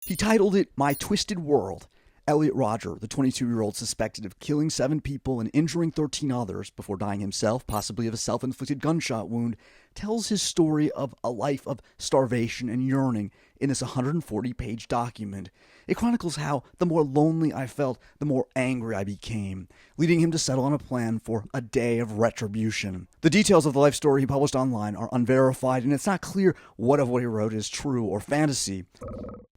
He titled it My Twisted World. Elliot Rodger, the 22-year-old suspected of killing 7 people and injuring 13 others before dying himself, possibly of a self-inflicted gunshot wound, tells his story of a life of starvation and yearning in this 140-page document. It chronicles how the more lonely I felt, the more angry I became, leading him to settle on a plan for a day of retribution. The details of the life story he published online are unverified, and it's not clear what of what he wrote is true or fantasy.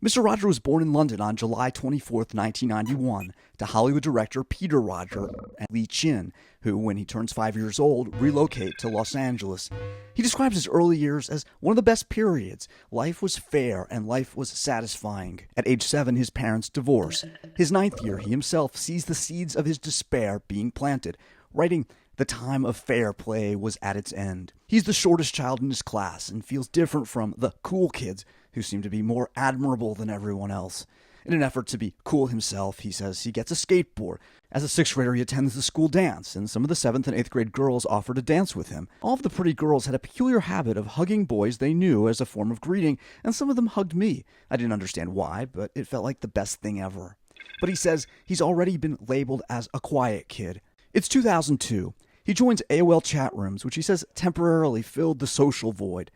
Mr. Rodger was born in London on July 24, 1991, to Hollywood director Peter Rodger and Lee Chin, who, when he turns 5 years old, relocate to Los Angeles. He describes his early years as one of the best periods. Life was fair and life was satisfying. At age 7, his parents divorce. His 9th year, he himself sees the seeds of his despair being planted, writing, "The time of fair play was at its end." He's the shortest child in his class and feels different from the cool kids who seem to be more admirable than everyone else. In an effort to be cool himself, he says he gets a skateboard. As a 6th grader, he attends the school dance, and some of the 7th and 8th grade girls offer to dance with him. All of the pretty girls had a peculiar habit of hugging boys they knew as a form of greeting, and some of them hugged me. I didn't understand why, but it felt like the best thing ever. But he says he's already been labeled as a quiet kid. It's 2002. He joins AOL chat rooms, which he says temporarily filled the social void.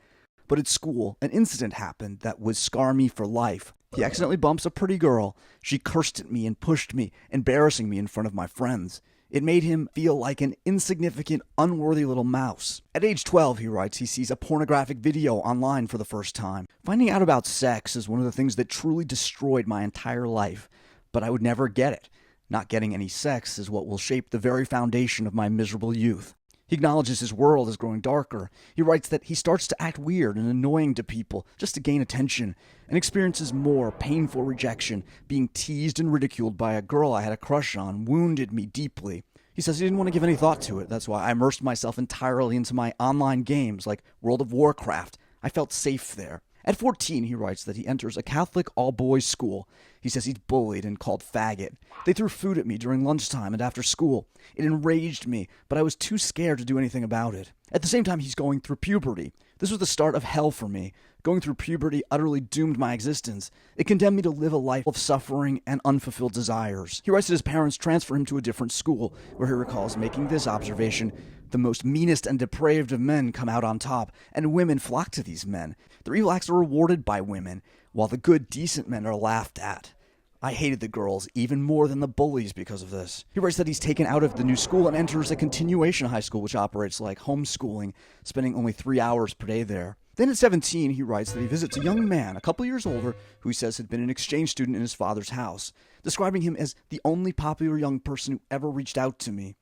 But at school, an incident happened that would scar me for life. He accidentally bumps a pretty girl. She cursed at me and pushed me, embarrassing me in front of my friends. It made him feel like an insignificant, unworthy little mouse. At age 12, he writes, he sees a pornographic video online for the first time. Finding out about sex is one of the things that truly destroyed my entire life, but I would never get it. Not getting any sex is what will shape the very foundation of my miserable youth. He acknowledges his world is growing darker. He writes that he starts to act weird and annoying to people just to gain attention, and experiences more painful rejection. Being teased and ridiculed by a girl I had a crush on wounded me deeply. He says he didn't want to give any thought to it. That's why I immersed myself entirely into my online games like World of Warcraft. I felt safe there. At 14, he writes that he enters a Catholic all-boys school. He says he's bullied and called faggot. They threw food at me during lunchtime and after school. It enraged me, but I was too scared to do anything about it. At the same time, he's going through puberty. This was the start of hell for me. Going through puberty utterly doomed my existence. It condemned me to live a life of suffering and unfulfilled desires. He writes that his parents transfer him to a different school, where he recalls making this observation: the most meanest and depraved of men come out on top, and women flock to these men. Their evil acts are rewarded by women, while the good, decent men are laughed at. I hated the girls even more than the bullies because of this. He writes that he's taken out of the new school and enters a continuation high school, which operates like homeschooling, spending only 3 hours per day there. Then at 17, he writes that he visits a young man, a couple years older, who he says had been an exchange student in his father's house, describing him as the only popular young person who ever reached out to me.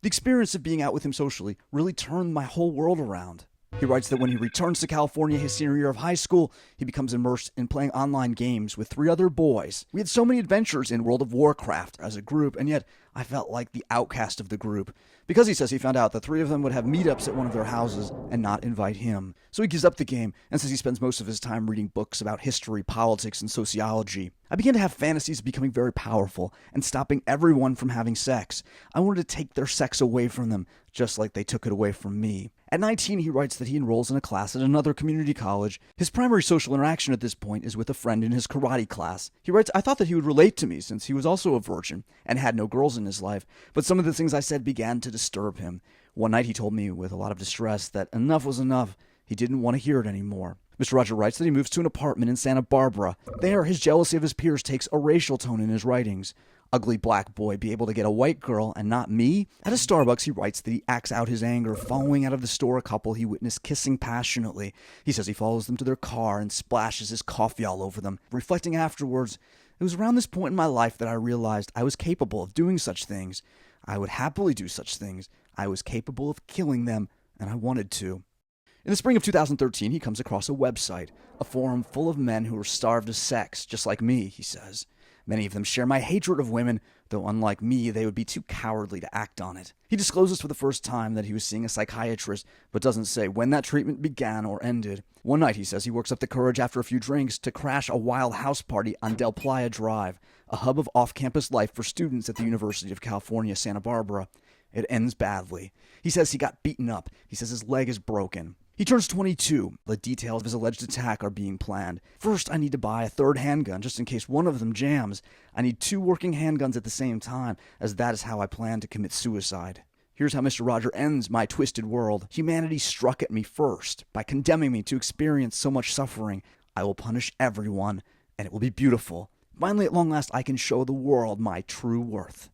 The experience of being out with him socially really turned my whole world around. He writes that when he returns to California his senior year of high school, he becomes immersed in playing online games with 3 other boys. We had so many adventures in World of Warcraft as a group, and yet I felt like the outcast of the group. Because he says he found out the 3 of them would have meetups at one of their houses and not invite him. So he gives up the game and says he spends most of his time reading books about history, politics, and sociology. I began to have fantasies of becoming very powerful and stopping everyone from having sex. I wanted to take their sex away from them, just like they took it away from me. At 19, he writes that he enrolls in a class at another community college. His primary social interaction at this point is with a friend in his karate class. He writes, I thought that he would relate to me since he was also a virgin and had no girls in his life, but some of the things I said began to disturb him. One night he told me with a lot of distress that enough was enough. He didn't want to hear it anymore. Mr. Rodger writes that he moves to an apartment in Santa Barbara. There, his jealousy of his peers takes a racial tone in his writings. Ugly black boy be able to get a white girl and not me? At a Starbucks, he writes that he acts out his anger following out of the store a couple he witnessed kissing passionately. He says he follows them to their car and splashes his coffee all over them. Reflecting afterwards, it was around this point in my life that I realized I was capable of doing such things. I would happily do such things. I was capable of killing them, and I wanted to. In the spring of 2013, he comes across a website, a forum full of men who are starved of sex, just like me, he says. Many of them share my hatred of women, though unlike me, they would be too cowardly to act on it. He discloses for the first time that he was seeing a psychiatrist, but doesn't say when that treatment began or ended. One night, he says, he works up the courage after a few drinks to crash a wild house party on Del Playa Drive, a hub of off-campus life for students at the University of California, Santa Barbara. It ends badly. He says he got beaten up. He says his leg is broken. He turns 22. The details of his alleged attack are being planned. First, I need to buy a third handgun just in case one of them jams. I need 2 working handguns at the same time, as that is how I plan to commit suicide. Here's how Mr. Rodger ends my twisted world. Humanity struck at me first by condemning me to experience so much suffering. I will punish everyone, and it will be beautiful. Finally, at long last, I can show the world my true worth.